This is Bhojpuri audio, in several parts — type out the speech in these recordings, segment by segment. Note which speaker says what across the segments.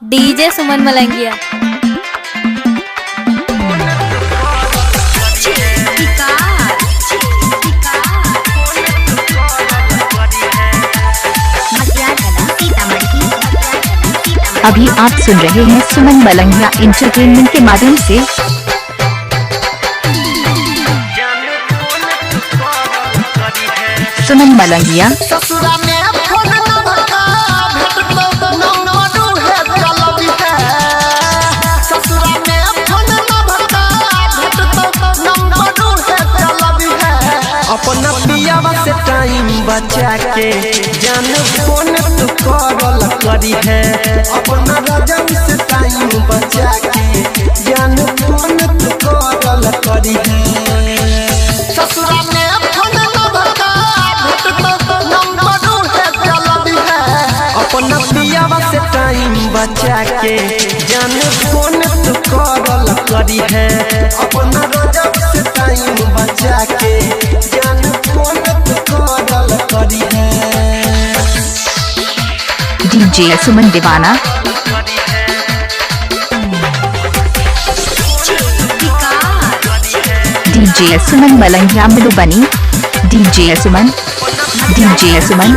Speaker 1: डीजे सुमन मलंगिया।
Speaker 2: अभी आप सुन रहे हैं सुमन मलंगिया एंटरटेनमेंट के माध्यम से। सुमन मलंगिया।
Speaker 3: अपना पियावा से टाइम बचा के जान फोन तू करल करी है। अपना रजब से टाइम बचा के जान फोन तू करल करी है। ससुरा में फोन लभका भेटतो नंबर है चलबी है। अपना पियावा से टाइम बचा के जान फोन तू करल करी है। अपना रजब से टाइम बचा के
Speaker 2: डीजे सुमन दीवाना। डीजे सुमन मलंगिया मधुबनी। डीजे सुमन। डीजे सुमन।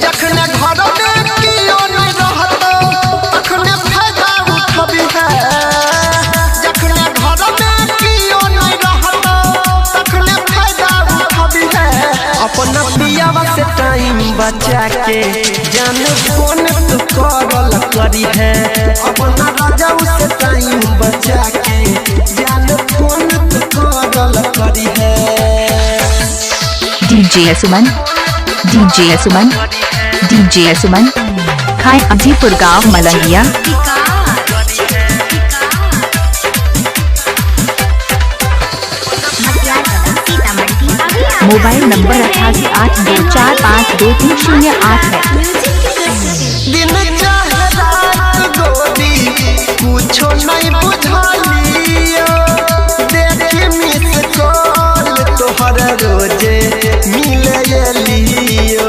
Speaker 3: जखने घर में कियो नहीं रहतो तखने फायदा उठबी है। जखने घर में कियो नहीं रहतो तखने फायदा उठबी है। अपना पियावा से टाइम बचा के जान फोन तू करल करी है। अपना रजब से टाइम बचा के जान फोन तू करल करी है।
Speaker 2: डीजे सुमन। डीजे सुमन। डीजे सुमन। खाए अजीपुर गांव मलंगिया। मोबाइल नंबर 8882452308 है।
Speaker 3: दिन चाहे रात गोरी कुछो नहीं बुझालियो। देखी मिस कॉल तोहर रोजे मिले लियो।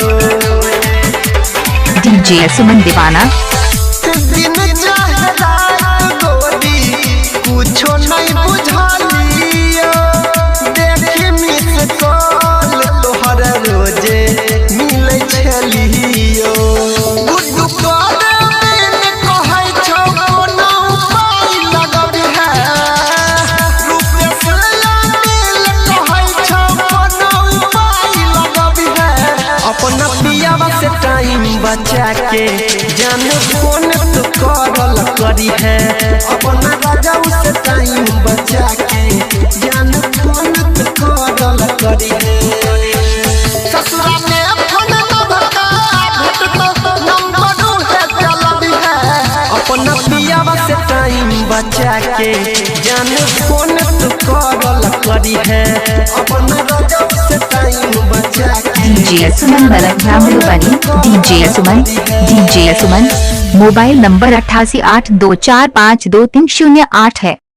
Speaker 2: डीजे सुमन दीवाना।
Speaker 3: दिन चाहे रात गोरी कुछो नहीं बुझालियो। देखी मिस कॉल तोहर रोजे मिले छलियो। गुड्डू करे में कहै छौ कोनो उपाय लगबी है। रूपेश लाल कहै छौ कोनो उपाय लगबी है। अपना पियावा से टाइम बचा के जान फोन तू करल करी है। अपना रजब से टाइम बचा के जान फोन तू करल करी है। ससुरा में फोन लभका भेटतो नंबर है चलबी है। अपना पियावा से टाइम बचा के जान फोन तू करल करी है। अपना रजब से टाइम बचा के
Speaker 2: डीजे सुमन मलंगिया मधुबनी। डीजे सुमन। डीजे सुमन। मोबाइल नंबर 8882452308 है।